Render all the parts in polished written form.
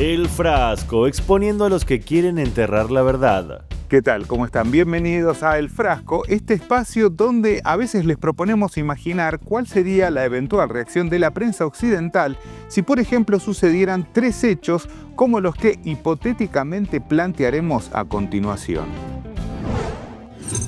El Frasco, exponiendo a los que quieren enterrar la verdad. ¿Qué tal? ¿Cómo están? Bienvenidos a El Frasco, este espacio donde a veces les proponemos imaginar cuál sería la eventual reacción de la prensa occidental si, por ejemplo, sucedieran tres hechos como los que hipotéticamente plantearemos a continuación.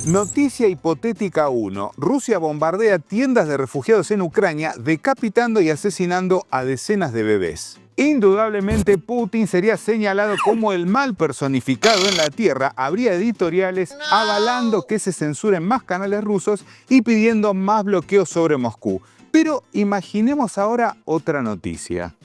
Noticia hipotética 1. Rusia bombardea tiendas de refugiados en Ucrania, decapitando y asesinando a decenas de bebés. Indudablemente Putin sería señalado como el mal personificado en la tierra. Habría editoriales avalando que se censuren más canales rusos y pidiendo más bloqueos sobre Moscú. Pero imaginemos ahora otra noticia.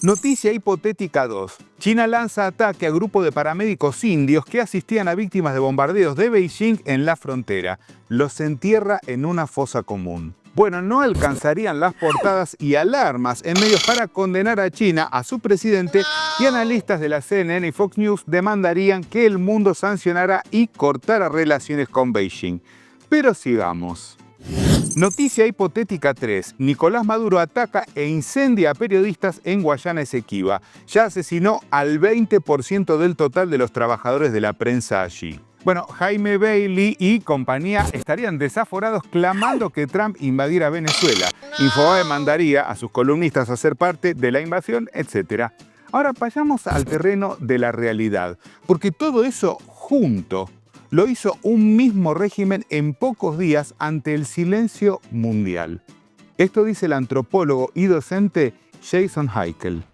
Noticia hipotética 2. China lanza ataque a grupo de paramédicos indios que asistían a víctimas de bombardeos de Beijing en la frontera. Los entierra en una fosa común. Bueno, no alcanzarían las portadas y alarmas en medios para condenar a China, a su presidente, y analistas de la CNN y Fox News demandarían que el mundo sancionara y cortara relaciones con Beijing. Pero sigamos. Noticia hipotética 3. Nicolás Maduro ataca e incendia a periodistas en Guayana Esequiba. Ya asesinó al 20% del total de los trabajadores de la prensa allí. Bueno, Jaime Bailey y compañía estarían desaforados clamando que Trump invadiera Venezuela. Infobae mandaría a sus columnistas a ser parte de la invasión, etc. Ahora vayamos al terreno de la realidad, porque todo eso junto lo hizo un mismo régimen en pocos días ante el silencio mundial. Esto dice el antropólogo y docente Jason Heikel.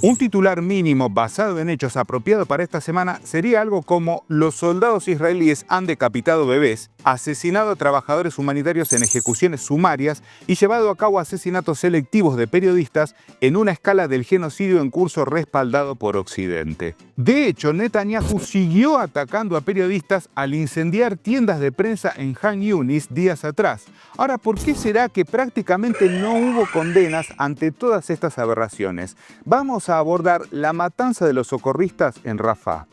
Un titular mínimo basado en hechos apropiado para esta semana sería algo como: los soldados israelíes han decapitado bebés, asesinado a trabajadores humanitarios en ejecuciones sumarias y llevado a cabo asesinatos selectivos de periodistas en una escala del genocidio en curso respaldado por Occidente. De hecho, Netanyahu siguió atacando a periodistas al incendiar tiendas de prensa en Han Yunis días atrás. Ahora, ¿por qué será que prácticamente no hubo condenas ante todas estas aberraciones? Vamos a abordar la matanza de los socorristas en Rafah.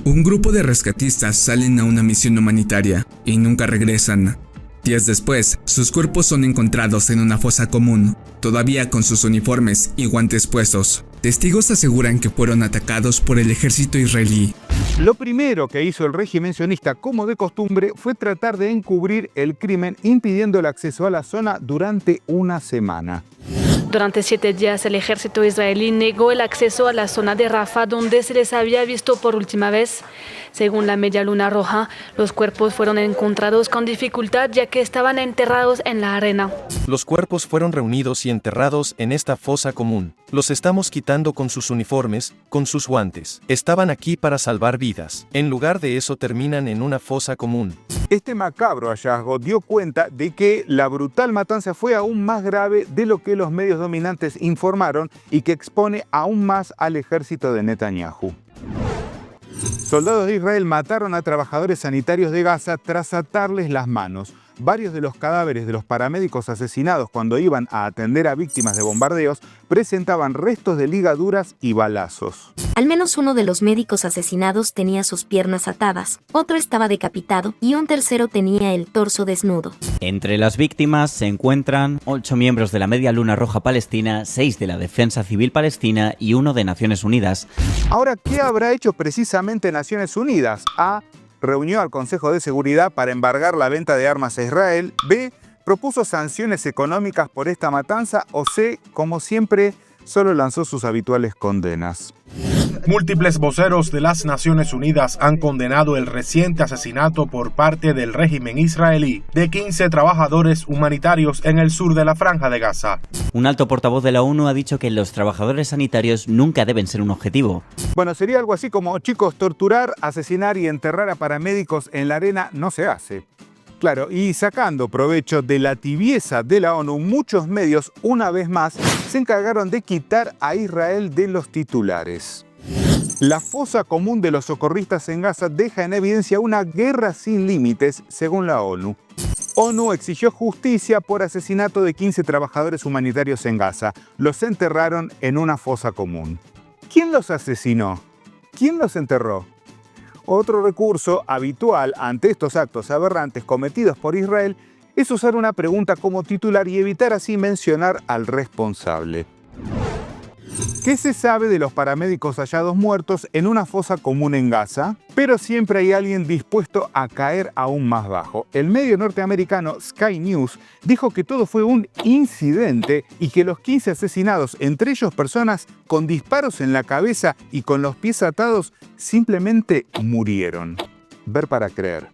Un grupo de rescatistas salen a una misión humanitaria y nunca regresan. Días después, sus cuerpos son encontrados en una fosa común, todavía con sus uniformes y guantes puestos. Testigos aseguran que fueron atacados por el ejército israelí. Lo primero que hizo el régimen sionista, como de costumbre, fue tratar de encubrir el crimen impidiendo el acceso a la zona durante una semana. Durante 7 días, el ejército israelí negó el acceso a la zona de Rafah, donde se les había visto por última vez. Según la Media Luna Roja, los cuerpos fueron encontrados con dificultad ya que estaban enterrados en la arena. Los cuerpos fueron reunidos y enterrados en esta fosa común. Los estamos quitando con sus uniformes, con sus guantes. Estaban aquí para salvar vidas. En lugar de eso terminan en una fosa común. Este macabro hallazgo dio cuenta de que la brutal matanza fue aún más grave de lo que los medios dominantes informaron y que expone aún más al ejército de Netanyahu. Soldados de Israel mataron a trabajadores sanitarios de Gaza tras atarles las manos. Varios de los cadáveres de los paramédicos asesinados cuando iban a atender a víctimas de bombardeos presentaban restos de ligaduras y balazos. Al menos uno de los médicos asesinados tenía sus piernas atadas, otro estaba decapitado y un tercero tenía el torso desnudo. Entre las víctimas se encuentran 8 miembros de la Media Luna Roja Palestina, 6 de la Defensa Civil Palestina y 1 de Naciones Unidas. Ahora, ¿qué habrá hecho precisamente Naciones Unidas? A. Reunió al Consejo de Seguridad para embargar la venta de armas a Israel. B. Propuso sanciones económicas por esta matanza. O C. Como siempre, solo lanzó sus habituales condenas. Múltiples voceros de las Naciones Unidas han condenado el reciente asesinato por parte del régimen israelí de 15 trabajadores humanitarios en el sur de la Franja de Gaza. Un alto portavoz de la ONU ha dicho que los trabajadores sanitarios nunca deben ser un objetivo. Bueno, sería algo así como: chicos, torturar, asesinar y enterrar a paramédicos en la arena no se hace. Claro, y sacando provecho de la tibieza de la ONU, muchos medios, una vez más, se encargaron de quitar a Israel de los titulares. La fosa común de los socorristas en Gaza deja en evidencia una guerra sin límites, según la ONU. ONU exigió justicia por asesinato de 15 trabajadores humanitarios en Gaza. Los enterraron en una fosa común. ¿Quién los asesinó? ¿Quién los enterró? Otro recurso habitual ante estos actos aberrantes cometidos por Israel es usar una pregunta como titular y evitar así mencionar al responsable. ¿Qué se sabe de los paramédicos hallados muertos en una fosa común en Gaza? Pero siempre hay alguien dispuesto a caer aún más bajo. El medio norteamericano Sky News dijo que todo fue un incidente y que los 15 asesinados, entre ellos personas con disparos en la cabeza y con los pies atados, simplemente murieron. Ver para creer.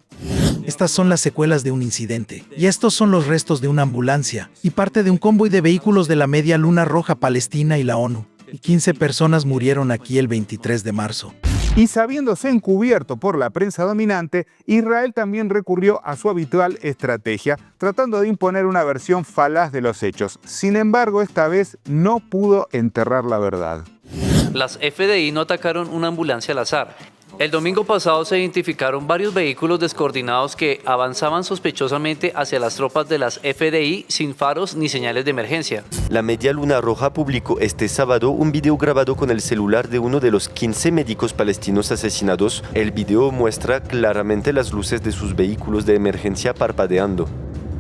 Estas son las secuelas de un incidente, y estos son los restos de una ambulancia y parte de un convoy de vehículos de la Media Luna Roja Palestina y la ONU. Y 15 personas murieron aquí el 23 de marzo. Y sabiéndose encubierto por la prensa dominante, Israel también recurrió a su habitual estrategia, tratando de imponer una versión falaz de los hechos. Sin embargo, esta vez no pudo enterrar la verdad. Las FDI no atacaron una ambulancia al azar. El domingo pasado se identificaron varios vehículos descoordinados que avanzaban sospechosamente hacia las tropas de las FDI sin faros ni señales de emergencia. La Media Luna Roja publicó este sábado un video grabado con el celular de uno de los 15 médicos palestinos asesinados. El video muestra claramente las luces de sus vehículos de emergencia parpadeando.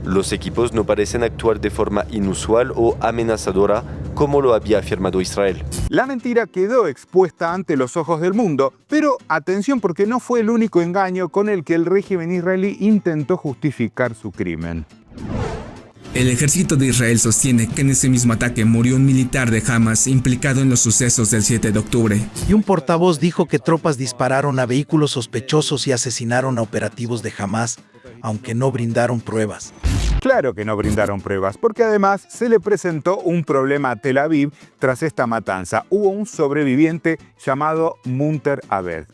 Los equipos no parecen actuar de forma inusual o amenazadora, como lo había afirmado Israel. La mentira quedó expuesta ante los ojos del mundo, pero atención porque no fue el único engaño con el que el régimen israelí intentó justificar su crimen. El ejército de Israel sostiene que en ese mismo ataque murió un militar de Hamas implicado en los sucesos del 7 de octubre. Y un portavoz dijo que tropas dispararon a vehículos sospechosos y asesinaron a operativos de Hamas, aunque no brindaron pruebas. Claro que no brindaron pruebas, porque además se le presentó un problema a Tel Aviv tras esta matanza. Hubo un sobreviviente llamado Munter Abed.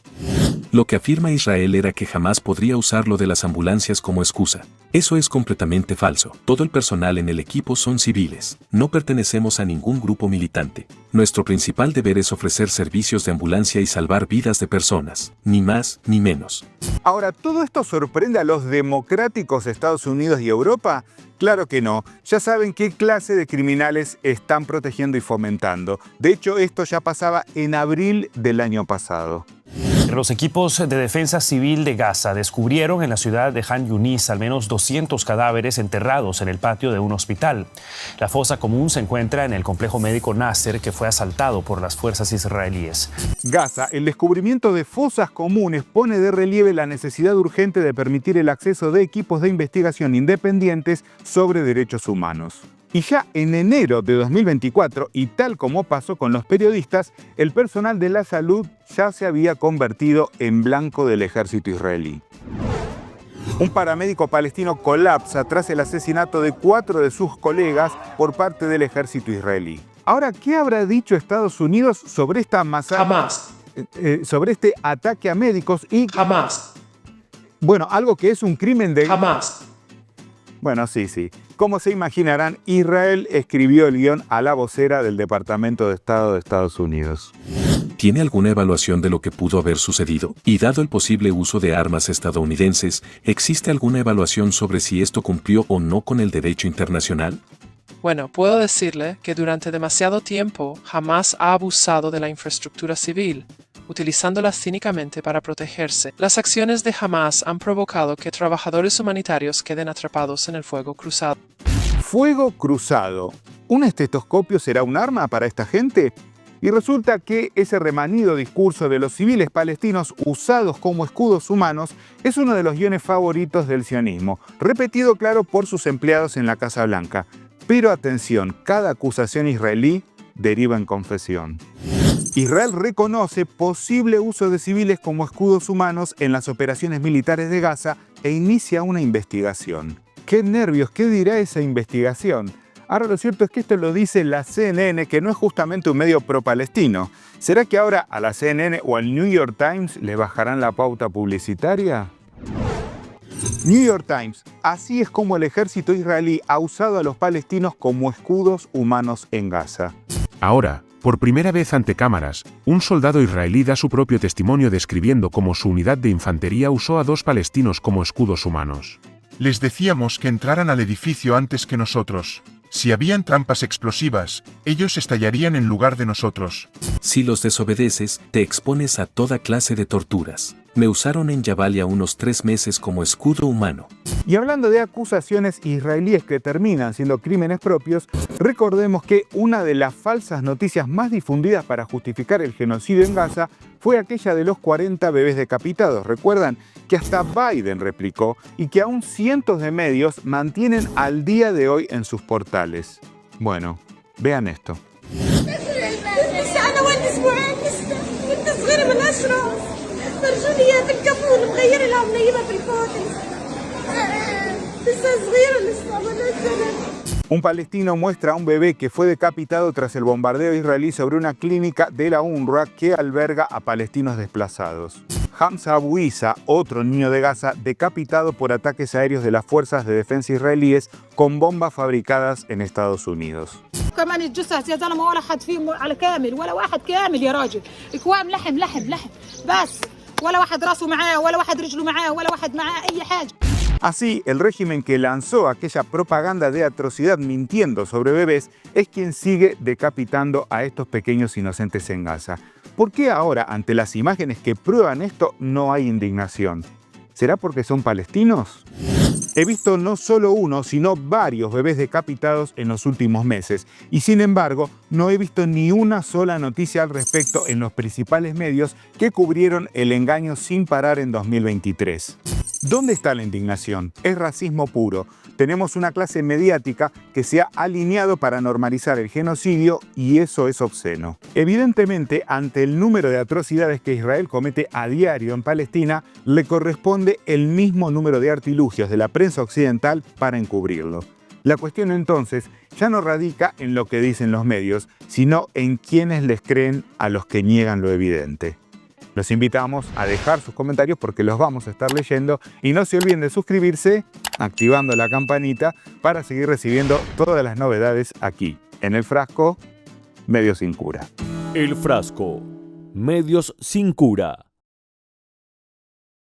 Lo que afirma Israel era que jamás podría usar lo de las ambulancias como excusa. Eso es completamente falso. Todo el personal en el equipo son civiles. No pertenecemos a ningún grupo militante. Nuestro principal deber es ofrecer servicios de ambulancia y salvar vidas de personas. Ni más ni menos. Ahora, ¿todo esto sorprende a los democráticos Estados Unidos y Europa? Claro que no. Ya saben qué clase de criminales están protegiendo y fomentando. De hecho, esto ya pasaba en abril del año pasado. Los equipos de defensa civil de Gaza descubrieron en la ciudad de Han Yunis al menos 200 cadáveres enterrados en el patio de un hospital. La fosa común se encuentra en el complejo médico Nasser, que fue asaltado por las fuerzas israelíes. Gaza, el descubrimiento de fosas comunes pone de relieve la necesidad urgente de permitir el acceso de equipos de investigación independientes sobre derechos humanos. Y ya en enero de 2024, y tal como pasó con los periodistas, el personal de la salud ya se había convertido en blanco del ejército israelí. Un paramédico palestino colapsa tras el asesinato de 4 de sus colegas por parte del ejército israelí. Ahora, ¿qué habrá dicho Estados Unidos sobre esta masacre? Jamás. Sobre este ataque a médicos y... Jamás. Bueno, algo que es un crimen de... Jamás. Bueno, sí. Como se imaginarán, Israel escribió el guión a la vocera del Departamento de Estado de Estados Unidos. ¿Tiene alguna evaluación de lo que pudo haber sucedido? Y dado el posible uso de armas estadounidenses, ¿existe alguna evaluación sobre si esto cumplió o no con el derecho internacional? Bueno, puedo decirle que durante demasiado tiempo Hamas ha abusado de la infraestructura civil, utilizándola cínicamente para protegerse. Las acciones de Hamas han provocado que trabajadores humanitarios queden atrapados en el fuego cruzado. Fuego cruzado. ¿Un estetoscopio será un arma para esta gente? Y resulta que ese remanido discurso de los civiles palestinos usados como escudos humanos es uno de los guiones favoritos del sionismo, repetido claro por sus empleados en la Casa Blanca. Pero atención, cada acusación israelí deriva en confesión. Israel reconoce posible uso de civiles como escudos humanos en las operaciones militares de Gaza e inicia una investigación. ¡Qué nervios! ¿Qué dirá esa investigación? Ahora lo cierto es que esto lo dice la CNN, que no es justamente un medio pro-palestino. ¿Será que ahora a la CNN o al New York Times le bajarán la pauta publicitaria? New York Times. Así es como el ejército israelí ha usado a los palestinos como escudos humanos en Gaza. Ahora, por primera vez ante cámaras, un soldado israelí da su propio testimonio describiendo cómo su unidad de infantería usó a 2 palestinos como escudos humanos. Les decíamos que entraran al edificio antes que nosotros. Si habían trampas explosivas, ellos estallarían en lugar de nosotros. Si los desobedeces, te expones a toda clase de torturas. Me usaron en Jabalia unos 3 meses como escudo humano. Y hablando de acusaciones israelíes que terminan siendo crímenes propios, recordemos que una de las falsas noticias más difundidas para justificar el genocidio en Gaza fue aquella de los 40 bebés decapitados. ¿Recuerdan? Que hasta Biden replicó y que aún cientos de medios mantienen al día de hoy en sus portales. Bueno, vean esto. Un palestino muestra a un bebé que fue decapitado tras el bombardeo israelí sobre una clínica de la UNRWA que alberga a palestinos desplazados. Hamza Abu Isa, otro niño de Gaza, decapitado por ataques aéreos de las fuerzas de defensa israelíes con bombas fabricadas en Estados Unidos. Así, el régimen que lanzó aquella propaganda de atrocidad mintiendo sobre bebés es quien sigue decapitando a estos pequeños inocentes en Gaza. ¿Por qué ahora, ante las imágenes que prueban esto, no hay indignación? ¿Será porque son palestinos? He visto no solo uno, sino varios bebés decapitados en los últimos meses. Y sin embargo, no he visto ni una sola noticia al respecto en los principales medios que cubrieron el engaño sin parar en 2023. ¿Dónde está la indignación? Es racismo puro. Tenemos una clase mediática que se ha alineado para normalizar el genocidio y eso es obsceno. Evidentemente, ante el número de atrocidades que Israel comete a diario en Palestina, le corresponde el mismo número de artilugios de la prensa occidental para encubrirlo. La cuestión entonces ya no radica en lo que dicen los medios, sino en quienes les creen a los que niegan lo evidente. Los invitamos a dejar sus comentarios porque los vamos a estar leyendo y no se olviden de suscribirse activando la campanita para seguir recibiendo todas las novedades aquí, en El Frasco, Medios Sin Cura. El Frasco, Medios Sin Cura.